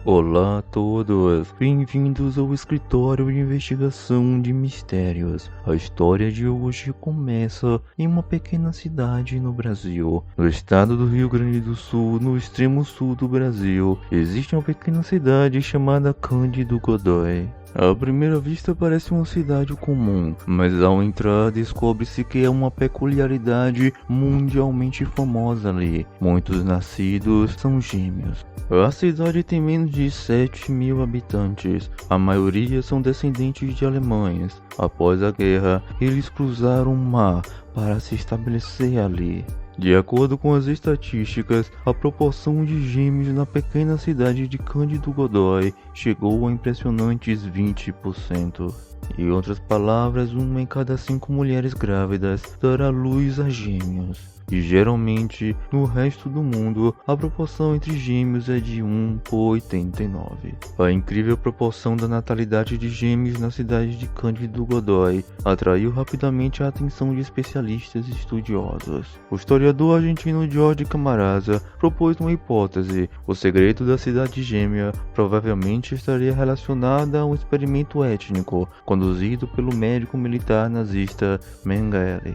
Olá a todos, bem-vindos ao Escritório de Investigação de Mistérios. A história de hoje começa em uma pequena cidade no Brasil. No estado do Rio Grande do Sul, no extremo sul do Brasil, existe uma pequena cidade chamada Cândido Godói. À primeira vista parece uma cidade comum, mas ao entrar descobre-se que é uma peculiaridade mundialmente famosa ali. Muitos nascidos são gêmeos. A cidade tem menos de 7.000 habitantes, a maioria são descendentes de alemães. Após a guerra, eles cruzaram o mar para se estabelecer ali. De acordo com as estatísticas, a proporção de gêmeos na pequena cidade de Cândido Godói chegou a impressionantes 20%. Em outras palavras, 1 em cada 5 mulheres grávidas dará luz a gêmeos. E geralmente, no resto do mundo, a proporção entre gêmeos é de 1 por 89. A incrível proporção da natalidade de gêmeos na cidade de Cândido Godói atraiu rapidamente a atenção de especialistas e estudiosos. O historiador argentino Jorge Camarasa propôs uma hipótese: o segredo da cidade gêmea provavelmente estaria relacionado a um experimento étnico conduzido pelo médico militar nazista Mengele.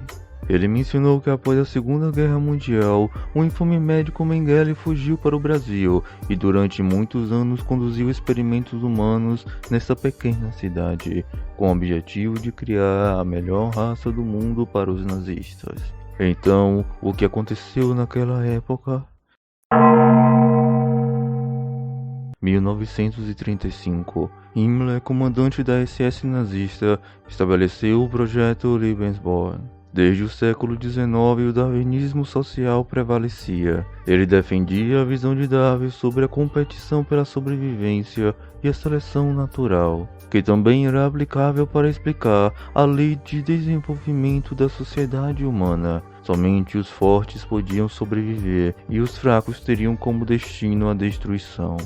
Ele mencionou que após a Segunda Guerra Mundial, o infame médico Mengele fugiu para o Brasil e durante muitos anos conduziu experimentos humanos nessa pequena cidade, com o objetivo de criar a melhor raça do mundo para os nazistas. Então, o que aconteceu naquela época? 1935, Himmler, comandante da SS nazista, estabeleceu o projeto Lebensborn. Desde o século XIX, o darwinismo social prevalecia. Ele defendia a visão de Darwin sobre a competição pela sobrevivência e a seleção natural, que também era aplicável para explicar a lei de desenvolvimento da sociedade humana. Somente os fortes podiam sobreviver e os fracos teriam como destino a destruição.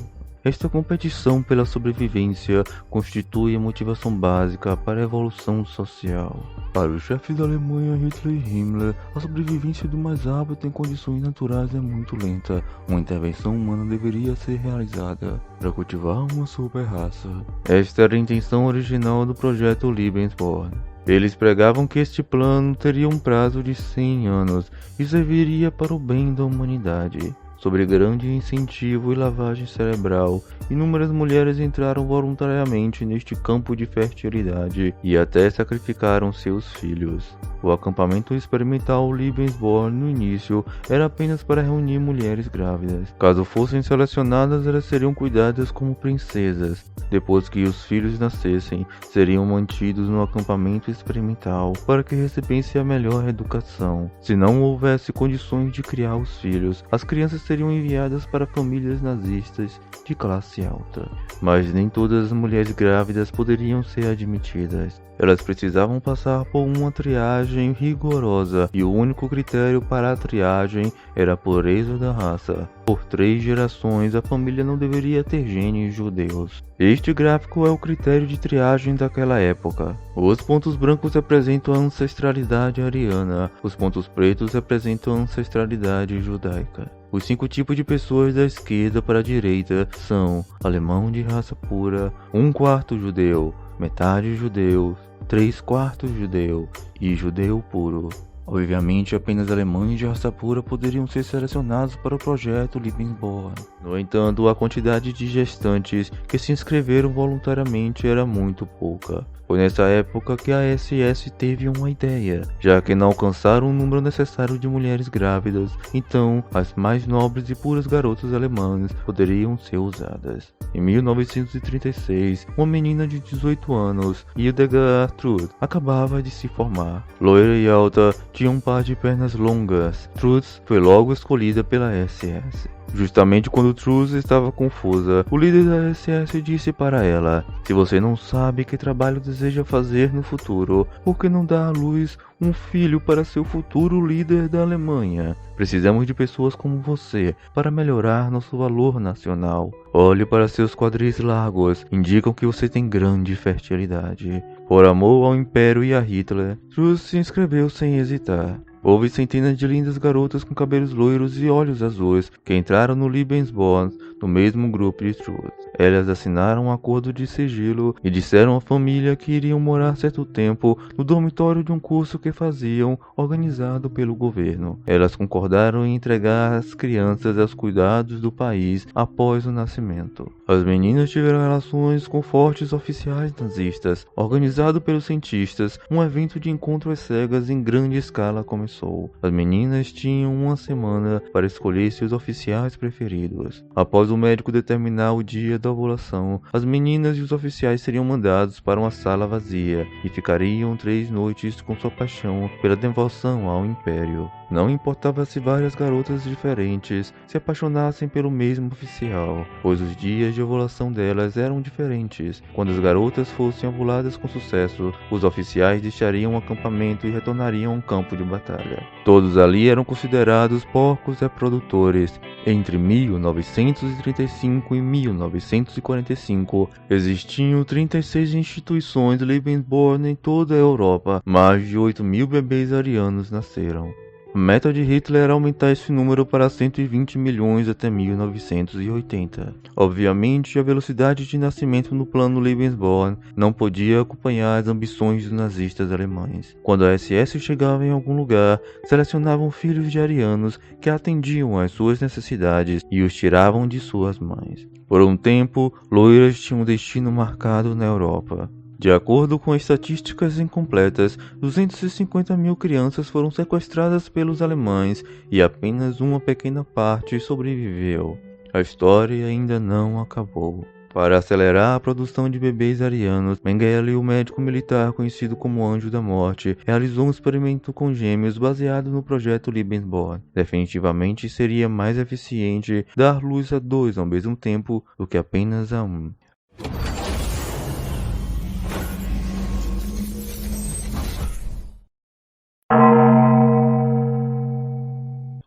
Esta competição pela sobrevivência constitui a motivação básica para a evolução social. Para os chefes da Alemanha, Hitler e Himmler, a sobrevivência do mais apto em condições naturais é muito lenta. Uma intervenção humana deveria ser realizada para cultivar uma super-raça. Esta era a intenção original do projeto Lebensborn. Eles pregavam que este plano teria um prazo de 100 anos e serviria para o bem da humanidade. Sobre grande incentivo e lavagem cerebral, inúmeras mulheres entraram voluntariamente neste campo de fertilidade e até sacrificaram seus filhos. O acampamento experimental Lebensborn no início era apenas para reunir mulheres grávidas. Caso fossem selecionadas, elas seriam cuidadas como princesas. Depois que os filhos nascessem, seriam mantidos no acampamento experimental para que recebessem a melhor educação. Se não houvesse condições de criar os filhos, as crianças seriam enviadas para famílias nazistas de classe alta. Mas nem todas as mulheres grávidas poderiam ser admitidas. Elas precisavam passar por uma triagem rigorosa e o único critério para a triagem era a pureza da raça. Por 3 gerações, a família não deveria ter genes judeus. Este gráfico é o critério de triagem daquela época. Os pontos brancos representam a ancestralidade ariana, os pontos pretos representam a ancestralidade judaica. Os 5 tipos de pessoas da esquerda para a direita são alemão de raça pura, 1/4 judeu, metade judeu, 3/4 judeu e judeu puro. Obviamente, apenas alemães de raça pura poderiam ser selecionados para o projeto Lebensborn. No entanto, a quantidade de gestantes que se inscreveram voluntariamente era muito pouca. Foi nessa época que a SS teve uma ideia, já que não alcançaram o número necessário de mulheres grávidas, então as mais nobres e puras garotas alemãs poderiam ser usadas. Em 1936, uma menina de 18 anos, Hildegard Truth, acabava de se formar. Loira e alta, tinha um par de pernas longas. Truth foi logo escolhida pela SS. Justamente quando Truth estava confusa, o líder da SS disse para ela: "Se você não sabe que trabalho deseja fazer no futuro, por que não dá à luz um filho para seu futuro líder da Alemanha? Precisamos de pessoas como você para melhorar nosso valor nacional. Olhe para seus quadris largos, indicam que você tem grande fertilidade." Por amor ao Império e a Hitler, Truth se inscreveu sem hesitar. Houve centenas de lindas garotas com cabelos loiros e olhos azuis que entraram no Lebensborn no mesmo grupo de Truth. Elas assinaram um acordo de sigilo e disseram à família que iriam morar certo tempo no dormitório de um curso que faziam, organizado pelo governo. Elas concordaram em entregar as crianças aos cuidados do país após o nascimento. As meninas tiveram relações com fortes oficiais nazistas. Organizado pelos cientistas, um evento de encontro às cegas em grande escala começou. As meninas tinham uma semana para escolher seus oficiais preferidos. Após o médico determinar o dia da ovulação, as meninas e os oficiais seriam mandados para uma sala vazia e ficariam 3 noites com sua paixão pela devoção ao Império. Não importava se várias garotas diferentes se apaixonassem pelo mesmo oficial, pois os dias de ovulação delas eram diferentes. Quando as garotas fossem ovuladas com sucesso, os oficiais deixariam o acampamento e retornariam ao campo de batalha. Todos ali eram considerados porcos reprodutores. Entre 1935 e 1945, existiam 36 instituições Lebensborn em toda a Europa. Mais de 8.000 bebês arianos nasceram. A meta de Hitler era aumentar esse número para 120 milhões até 1980. Obviamente, a velocidade de nascimento no plano Lebensborn não podia acompanhar as ambições dos nazistas alemães. Quando a SS chegava em algum lugar, selecionavam filhos de arianos que atendiam às suas necessidades e os tiravam de suas mães. Por um tempo, loiras tinham um destino marcado na Europa. De acordo com estatísticas incompletas, 250.000 crianças foram sequestradas pelos alemães e apenas uma pequena parte sobreviveu. A história ainda não acabou. Para acelerar a produção de bebês arianos, Mengele, o médico militar conhecido como Anjo da Morte, realizou um experimento com gêmeos baseado no projeto Lebensborn. Definitivamente seria mais eficiente dar luz a 2 ao mesmo tempo do que apenas a 1.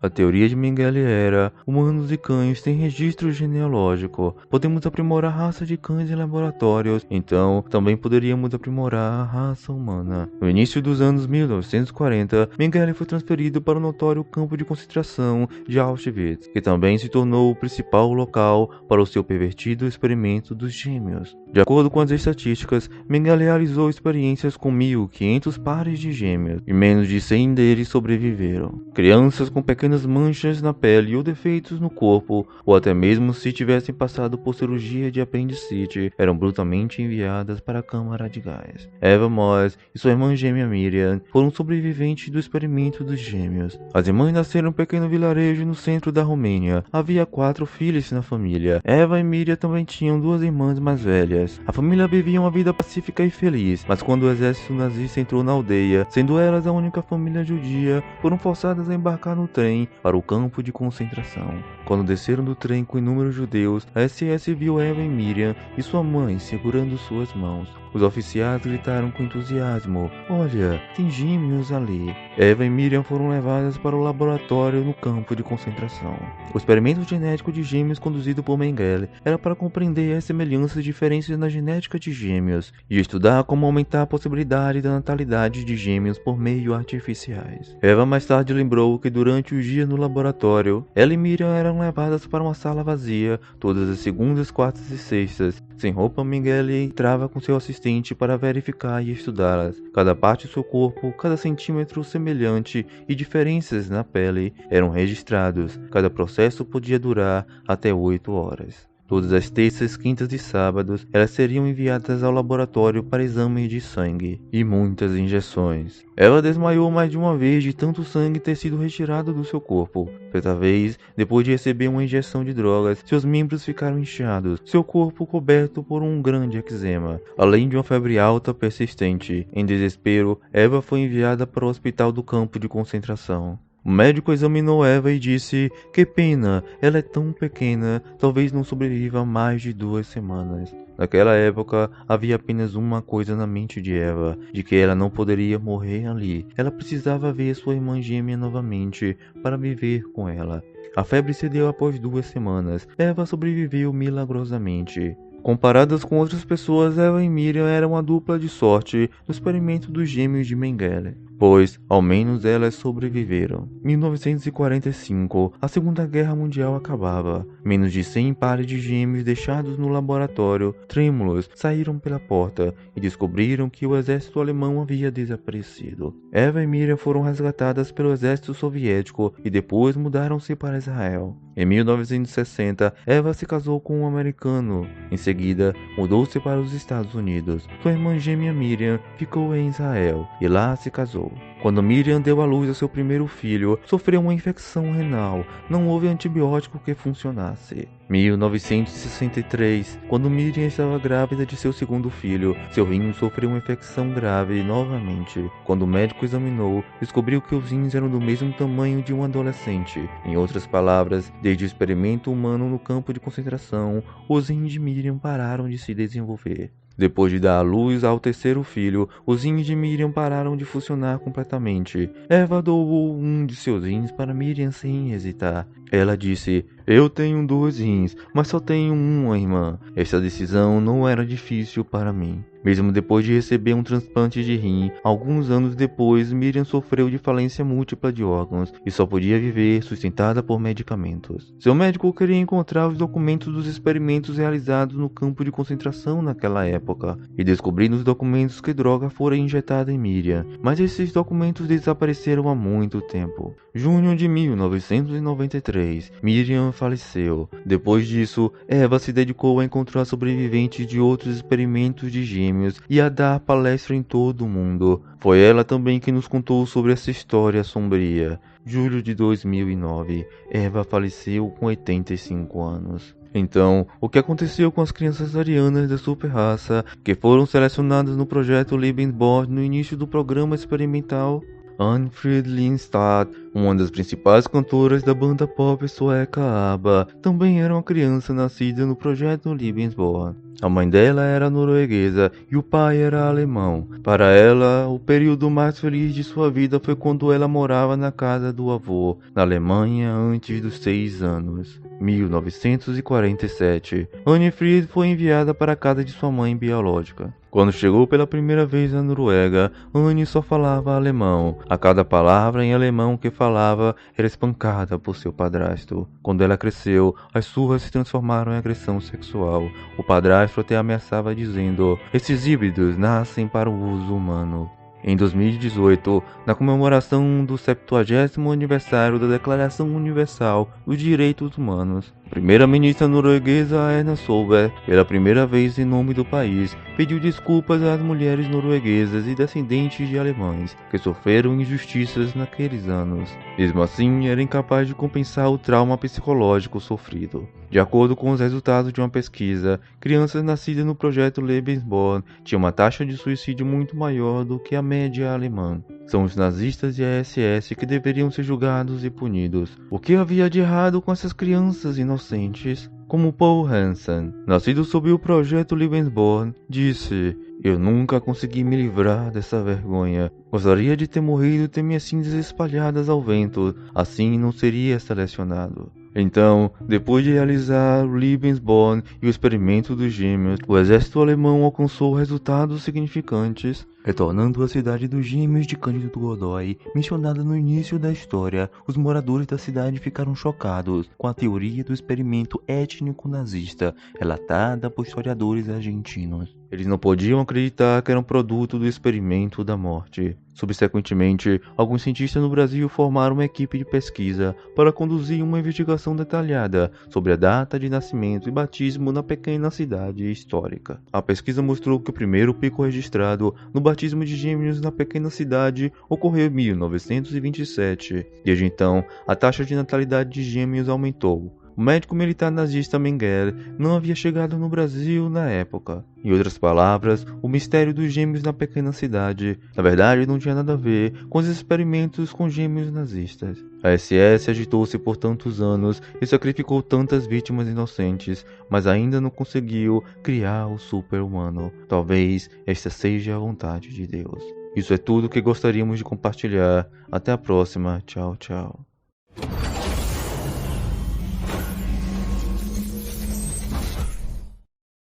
A teoria de Mengele era: humanos e cães têm registro genealógico. Podemos aprimorar a raça de cães em laboratórios, então também poderíamos aprimorar a raça humana. No início dos anos 1940, Mengele foi transferido para o notório campo de concentração de Auschwitz, que também se tornou o principal local para o seu pervertido experimento dos gêmeos. De acordo com as estatísticas, Mengele realizou experiências com 1.500 pares de gêmeos, e menos de 100 deles sobreviveram. Crianças com pequenas manchas na pele ou defeitos no corpo, ou até mesmo se tivessem passado por cirurgia de apendicite, eram brutalmente enviadas para a câmara de gás. Eva Moss e sua irmã gêmea Miriam foram sobreviventes do experimento dos gêmeos. As irmãs nasceram em um pequeno vilarejo no centro da Romênia. Havia 4 filhos na família. Eva e Miriam também tinham 2 irmãs mais velhas. A família vivia uma vida pacífica e feliz, mas quando o exército nazista entrou na aldeia, sendo elas a única família judia, foram forçadas a embarcar no trem para o campo de concentração. Quando desceram do trem com inúmeros judeus, a SS viu Eva e Miriam e sua mãe segurando suas mãos. Os oficiais gritaram com entusiasmo: "Olha, tem gêmeos ali!" Eva e Miriam foram levadas para o laboratório no campo de concentração. O experimento genético de gêmeos conduzido por Mengele era para compreender as semelhanças e diferenças na genética de gêmeos e estudar como aumentar a possibilidade da natalidade de gêmeos por meio artificiais. Eva mais tarde lembrou que durante os dias no laboratório, ela e Miriam eram levadas para uma sala vazia todas as segundas, quartas e sextas. Sem roupa, Mengele entrava com seu assistente para verificar e estudá-las. Cada parte do seu corpo, cada centímetro semelhante e diferenças na pele eram registrados. Cada processo podia durar até 8 horas. Todas as terças, quintas e sábados, elas seriam enviadas ao laboratório para exames de sangue e muitas injeções. Ela desmaiou mais de uma vez de tanto sangue ter sido retirado do seu corpo. Certa vez, depois de receber uma injeção de drogas, seus membros ficaram inchados, seu corpo coberto por um grande eczema, além de uma febre alta persistente. Em desespero, Eva foi enviada para o hospital do campo de concentração. O médico examinou Eva e disse: "Que pena, ela é tão pequena, talvez não sobreviva mais de 2 semanas." Naquela época, havia apenas uma coisa na mente de Eva, de que ela não poderia morrer ali. Ela precisava ver sua irmã gêmea novamente para viver com ela. A febre cedeu após 2 semanas. Eva sobreviveu milagrosamente. Comparadas com outras pessoas, Eva e Miriam eram uma dupla de sorte no experimento dos gêmeos de Mengele. pois ao menos elas sobreviveram. 1945, a Segunda Guerra Mundial acabava. Menos de 100 pares de gêmeos deixados no laboratório, trêmulos, saíram pela porta e descobriram que o exército alemão havia desaparecido. Eva e Miriam foram resgatadas pelo exército soviético e depois mudaram-se para Israel. Em 1960, Eva se casou com um americano. Em seguida, mudou-se para os Estados Unidos. Sua irmã gêmea Miriam ficou em Israel e lá se casou. Quando Miriam deu à luz ao seu primeiro filho, sofreu uma infecção renal. Não houve antibiótico que funcionasse. 1963, quando Miriam estava grávida de seu segundo filho, seu rim sofreu uma infecção grave novamente. Quando o médico examinou, descobriu que os rins eram do mesmo tamanho de um adolescente. Em outras palavras, desde o experimento humano no campo de concentração, os rins de Miriam pararam de se desenvolver. Depois de dar à luz ao terceiro filho, os rins de Miriam pararam de funcionar completamente. Eva doou um de seus rins para Miriam sem hesitar. Ela disse: "Eu tenho 2 rins, mas só tenho uma irmã." Essa decisão não era difícil para mim. Mesmo depois de receber um transplante de rim, alguns anos depois, Miriam sofreu de falência múltipla de órgãos e só podia viver sustentada por medicamentos. Seu médico queria encontrar os documentos dos experimentos realizados no campo de concentração naquela época e descobrir nos documentos que droga fora injetada em Miriam, mas esses documentos desapareceram há muito tempo. Junho de 1993, Miriam faleceu. Depois disso, Eva se dedicou a encontrar sobreviventes de outros experimentos de gêmeos e a dar palestra em todo o mundo. Foi ela também que nos contou sobre essa história sombria. Julho de 2009, Eva faleceu com 85 anos. Então, o que aconteceu com as crianças arianas da super-raça que foram selecionadas no projeto Lebensborn no início do programa experimental? Anne-Frid Lindstad, uma das principais cantoras da banda pop sueca ABBA, também era uma criança nascida no projeto Lebensborn. A mãe dela era norueguesa e o pai era alemão. Para ela, o período mais feliz de sua vida foi quando ela morava na casa do avô, na Alemanha, antes dos 6 anos. 1947. Anne-Frid foi enviada para a casa de sua mãe biológica. Quando chegou pela primeira vez na Noruega, Anne só falava alemão. A cada palavra em alemão que falava era espancada por seu padrasto. Quando ela cresceu, as surras se transformaram em agressão sexual. O padrasto até ameaçava dizendo: "Esses híbridos nascem para o uso humano." Em 2018, na comemoração do 70º aniversário da Declaração Universal dos Direitos Humanos, a primeira-ministra norueguesa Erna Solberg, pela primeira vez em nome do país, pediu desculpas às mulheres norueguesas e descendentes de alemães que sofreram injustiças naqueles anos. Mesmo assim, era incapaz de compensar o trauma psicológico sofrido. De acordo com os resultados de uma pesquisa, crianças nascidas no projeto Lebensborn tinham uma taxa de suicídio muito maior do que a média alemã. São os nazistas e a SS que deveriam ser julgados e punidos. O que havia de errado com essas crianças inocentes? Como Paul Hansen, nascido sob o projeto Lebensborn, disse: "Eu nunca consegui me livrar dessa vergonha. Gostaria de ter morrido e ter minhas cinzas espalhadas ao vento, assim não seria selecionado." Então, depois de realizar o Lebensborn e o experimento dos gêmeos, o exército alemão alcançou resultados significantes. Retornando à cidade dos gêmeos de Cândido Godoy, mencionada no início da história, os moradores da cidade ficaram chocados com a teoria do experimento étnico nazista, relatada por historiadores argentinos. Eles não podiam acreditar que era um produto do experimento da morte. Subsequentemente, alguns cientistas no Brasil formaram uma equipe de pesquisa para conduzir uma investigação detalhada sobre a data de nascimento e batismo na pequena cidade histórica. A pesquisa mostrou que o primeiro pico registrado no batismo de gêmeos na pequena cidade ocorreu em 1927. Desde então, a taxa de natalidade de gêmeos aumentou. O médico militar nazista Mengele não havia chegado no Brasil na época. Em outras palavras, o mistério dos gêmeos na pequena cidade, na verdade, não tinha nada a ver com os experimentos com gêmeos nazistas. A SS agitou-se por tantos anos e sacrificou tantas vítimas inocentes, mas ainda não conseguiu criar o super-humano. Talvez esta seja a vontade de Deus. Isso é tudo que gostaríamos de compartilhar. Até a próxima. Tchau, tchau.